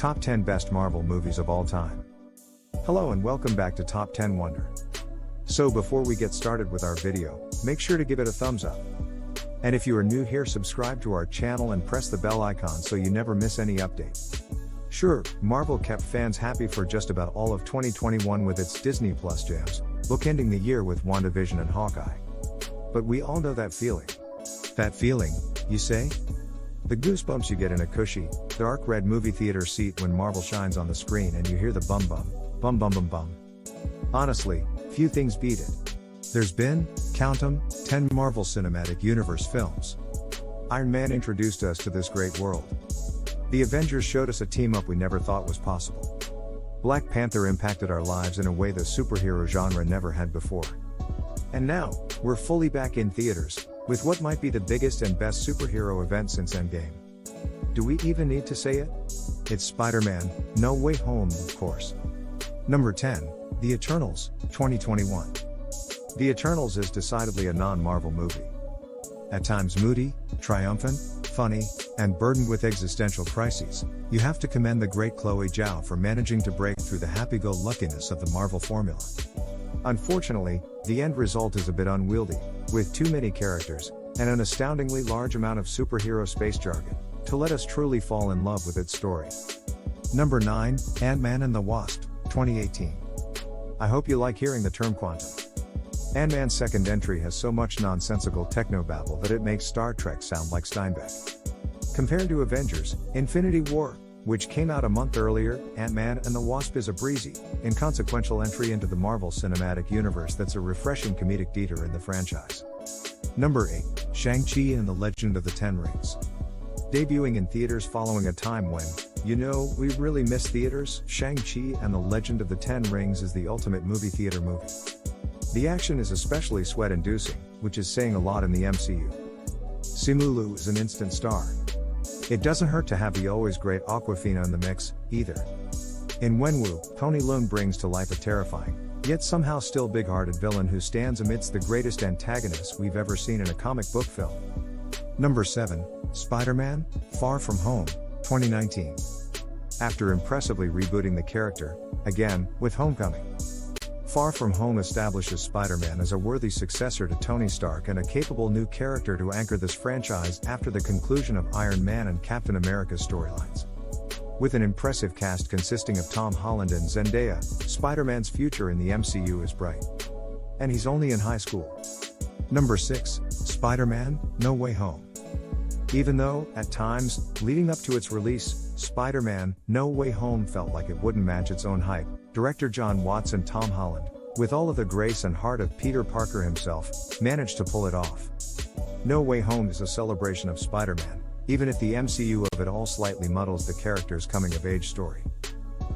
Top 10 Best Marvel Movies of All Time. Hello and welcome back to Top 10 Wonder. So before we get started with our video, make sure to give it a thumbs up. And if you are new here, subscribe to our channel and press the bell icon so you never miss any update. Sure, Marvel kept fans happy for just about all of 2021 with its Disney Plus jams, bookending the year with WandaVision and Hawkeye. But we all know that feeling. That feeling, you say? The goosebumps you get in a cushy, dark red movie theater seat when Marvel shines on the screen and you hear the bum bum, bum bum bum bum. Honestly, few things beat it. There's been, count 'em, 10 Marvel Cinematic Universe films. Iron Man introduced us to this great world. The Avengers showed us a team-up we never thought was possible. Black Panther impacted our lives in a way the superhero genre never had before. And now, we're fully back in theaters, with what might be the biggest and best superhero event since Endgame. Do we even need to say it? It's Spiderman No Way Home, of course. Number 10, The Eternals, 2021. The Eternals is decidedly a non-Marvel movie. At times moody, triumphant, funny, and burdened with existential crises, you have to commend the great Chloe Zhao for managing to break through the happy-go-luckiness of the Marvel formula. Unfortunately, the end result is a bit unwieldy, with too many characters, and an astoundingly large amount of superhero space jargon, to let us truly fall in love with its story. Number 9, Ant-Man and the Wasp, 2018. I hope you like hearing the term quantum. Ant-Man's second entry has so much nonsensical technobabble that it makes Star Trek sound like Steinbeck. Compared to Avengers, Infinity War, which came out a month earlier, Ant-Man and the Wasp is a breezy, inconsequential entry into the Marvel Cinematic Universe that's a refreshing comedic detour in the franchise. Number 8, ShangChi and the Legend of the Ten Rings. Debuting in theaters following a time when, we really miss theaters, ShangChi and the Legend of the Ten Rings is the ultimate movie theater movie. The action is especially sweat-inducing, which is saying a lot in the MCU. Simu Liu is an instant star. It doesn't hurt to have the always great Awkwafina in the mix, either. In Wenwu, Tony Leung brings to life a terrifying, yet somehow still big-hearted villain who stands amidst the greatest antagonists we've ever seen in a comic book film. Number 7, Spider-Man, Far From Home, 2019. After impressively rebooting the character, again, with Homecoming. Far From Home establishes Spider-Man as a worthy successor to Tony Stark and a capable new character to anchor this franchise after the conclusion of Iron Man and Captain America's storylines. With an impressive cast consisting of Tom Holland and Zendaya, Spider-Man's future in the MCU is bright. And he's only in high school. Number 6, Spider-Man No Way Home. Even though, at times, leading up to its release, Spider-Man No Way Home felt like it wouldn't match its own hype, director John Watts and Tom Holland, with all of the grace and heart of Peter Parker himself, managed to pull it off. No Way Home is a celebration of Spider-Man, even if the MCU of it all slightly muddles the character's coming-of-age story.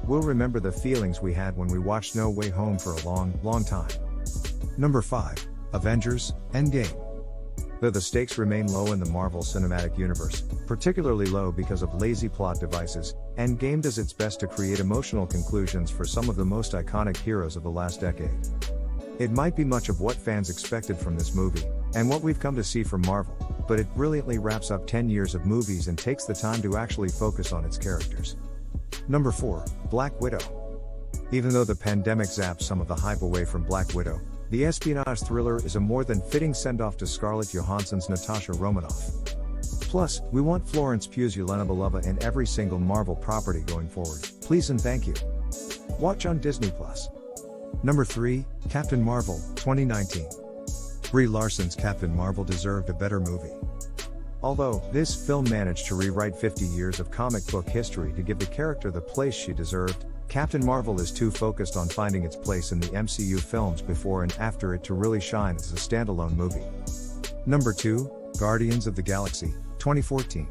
We'll remember the feelings we had when we watched No Way Home for a long, long time. Number 5, Avengers Endgame. Though the stakes remain low in the Marvel Cinematic Universe, particularly low because of lazy plot devices, Endgame does its best to create emotional conclusions for some of the most iconic heroes of the last decade. It might be much of what fans expected from this movie, and what we've come to see from Marvel, but it brilliantly wraps up 10 years of movies and takes the time to actually focus on its characters. Number 4, Black Widow. Even though the pandemic zapped some of the hype away from Black Widow, the espionage thriller is a more than fitting send-off to Scarlett Johansson's Natasha Romanoff. Plus, we want Florence Pugh's Yelena Belova in every single Marvel property going forward, please and thank you. Watch on Disney+. Number 3, Captain Marvel, 2019. Brie Larson's Captain Marvel deserved a better movie. Although, this film managed to rewrite 50 years of comic book history to give the character the place she deserved, Captain Marvel is too focused on finding its place in the MCU films before and after it to really shine as a standalone movie. Number 2, Guardians of the Galaxy, 2014.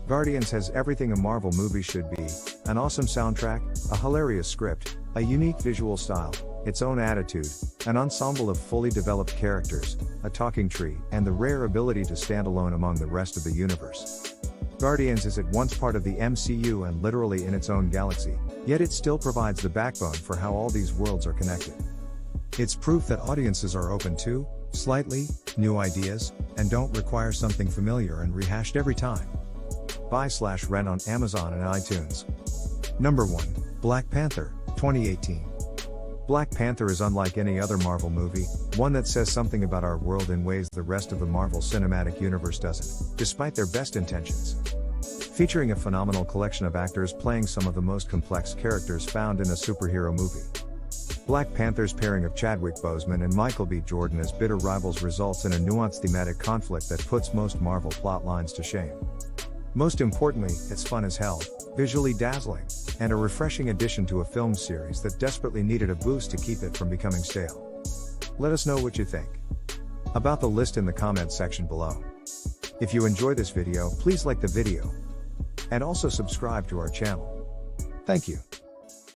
Guardians has everything a Marvel movie should be: an awesome soundtrack, a hilarious script, a unique visual style, its own attitude, an ensemble of fully developed characters, a talking tree, and the rare ability to stand alone among the rest of the universe. Guardians is at once part of the MCU and literally in its own galaxy, yet it still provides the backbone for how all these worlds are connected. It's proof that audiences are open to, slightly, new ideas, and don't require something familiar and rehashed every time. Buy/rent on Amazon and iTunes. Number 1. Black Panther, 2018. Black Panther is unlike any other Marvel movie, one that says something about our world in ways the rest of the Marvel Cinematic Universe doesn't, despite their best intentions. Featuring a phenomenal collection of actors playing some of the most complex characters found in a superhero movie. Black Panther's pairing of Chadwick Boseman and Michael B. Jordan as bitter rivals results in a nuanced thematic conflict that puts most Marvel plotlines to shame. Most importantly, it's fun as hell, visually dazzling, and a refreshing addition to a film series that desperately needed a boost to keep it from becoming stale. Let us know what you think about the list in the comments section below. If you enjoy this video, please like the video, and also subscribe to our channel. Thank you.